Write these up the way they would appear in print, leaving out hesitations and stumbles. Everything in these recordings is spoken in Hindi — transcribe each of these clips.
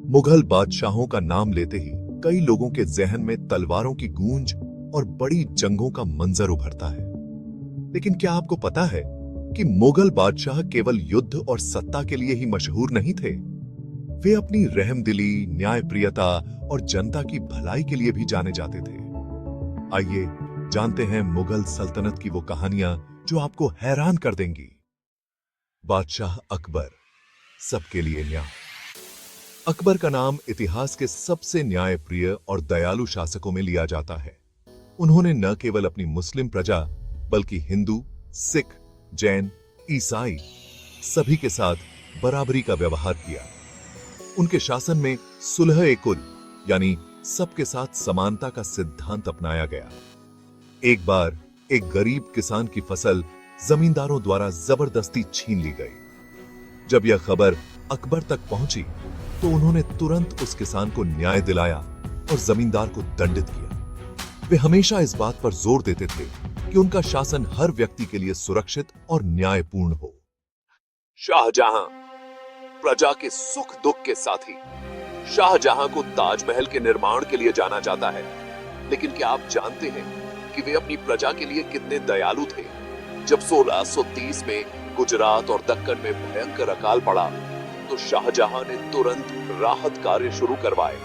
मुगल बादशाहों का नाम लेते ही कई लोगों के जहन में तलवारों की गूंज और बड़ी जंगों का मंजर उभरता है। लेकिन क्या आपको पता है कि मुगल बादशाह केवल युद्ध और सत्ता के लिए ही मशहूर नहीं थे? वे अपनी रहमदिली, न्यायप्रियता और जनता की भलाई के लिए भी जाने जाते थे। आइए जानते हैं मुगल सल्तनत की वो कहानियां जो आपको हैरान कर देंगी। बादशाह अकबर, सबके लिए न्याय। अकबर का नाम इतिहास के सबसे न्यायप्रिय और दयालु शासकों में लिया जाता है। उन्होंने न केवल अपनी मुस्लिम प्रजा बल्कि हिंदू, सिख, जैन, ईसाई सभी के साथ बराबरी का व्यवहार किया। उनके शासन में सुलह-ए-कुल यानी सबके साथ समानता का सिद्धांत अपनाया गया। एक बार एक गरीब किसान की फसल जमींदारों द्वारा जबरदस्ती छीन ली गई। जब यह खबर अकबर तक पहुंची तो उन्होंने तुरंत उस किसान को न्याय दिलाया और जमींदार को दंडित किया। वे हमेशा इस बात पर जोर देते थे कि उनका शासन हर व्यक्ति के लिए सुरक्षित और न्यायपूर्ण हो। शाहजहां, प्रजा के सुख दुख के साथी। शाहजहां को ताजमहल के निर्माण के लिए जाना जाता है, लेकिन क्या आप जानते हैं कि वे अपनी प्रजा के लिए कितने दयालु थे? जब 1630 में गुजरात और दक्कन में भयंकर अकाल पड़ा तो शाहजहां ने तुरंत राहत कार्य शुरू करवाए।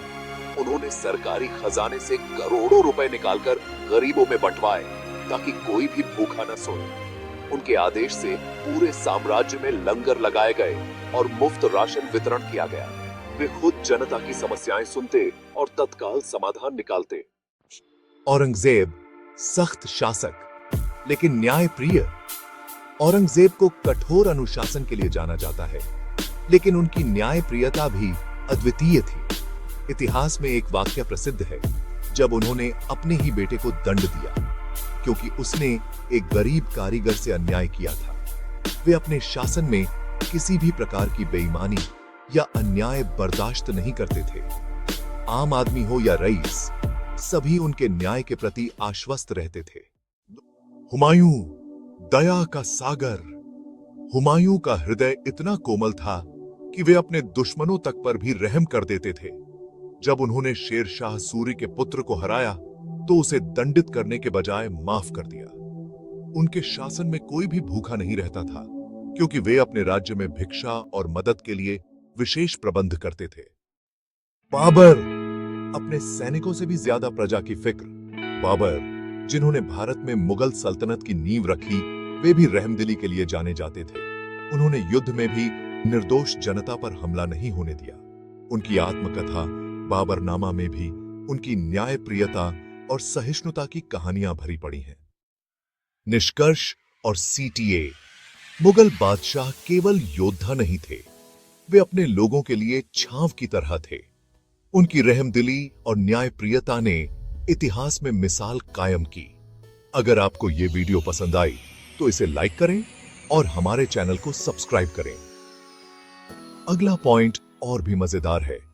उन्होंने सरकारी खजाने से करोड़ों रुपए निकालकर गरीबों में बंटवाए ताकि कोई भी भूखा न सोए। उनके आदेश से पूरे साम्राज्य में लंगर लगाए गए और मुफ्त राशन वितरण किया गया। वे खुद जनता की समस्याएं सुनते और तत्काल समाधान निकालते। औरंगजेब, सख्त शासक लेकिन न्यायप्रिय। औरंगजेब को कठोर अनुशासन के लिए जाना जाता है, लेकिन उनकी न्यायप्रियता भी अद्वितीय थी। इतिहास में एक वाक्य प्रसिद्ध है जब उन्होंने अपने ही बेटे को दंड दिया क्योंकि उसने एक गरीब कारीगर से अन्याय किया था। वे अपने शासन में किसी भी प्रकार की बेईमानी या अन्याय बर्दाश्त नहीं करते थे। आम आदमी हो या रईस, सभी उनके न्याय के प्रति आश्वस्त रहते थे। हुमायूं, दया का सागर। हुमायूं का हृदय इतना कोमल था कि वे अपने दुश्मनों तक पर भी रहम कर देते थे। जब उन्होंने शेरशाह सूरी के पुत्र को हराया तो उसे दंडित करने के बजाय माफ कर दिया। उनके शासन में कोई भी भूखा नहीं रहता था क्योंकि वे अपने राज्य में भिक्षा और मदद के लिए विशेष प्रबंध करते थे। बाबर, अपने सैनिकों से भी ज्यादा प्रजा की फिक्र। बाबर, जिन्होंने भारत में मुगल सल्तनत की नींव रखी, वे भी रहमदिली के लिए जाने जाते थे। उन्होंने युद्ध में भी निर्दोष जनता पर हमला नहीं होने दिया। उनकी आत्मकथा बाबरनामा में भी उनकी न्यायप्रियता और सहिष्णुता की कहानियां भरी पड़ी हैं। निष्कर्ष और सीटीए, मुगल बादशाह केवल योद्धा नहीं थे, वे अपने लोगों के लिए छांव की तरह थे। उनकी रहमदिली और न्यायप्रियता ने इतिहास में मिसाल कायम की। अगर आपको यह वीडियो पसंद आई तो इसे लाइक करें और हमारे चैनल को सब्सक्राइब करें। अगला पॉइंट और भी मजेदार है।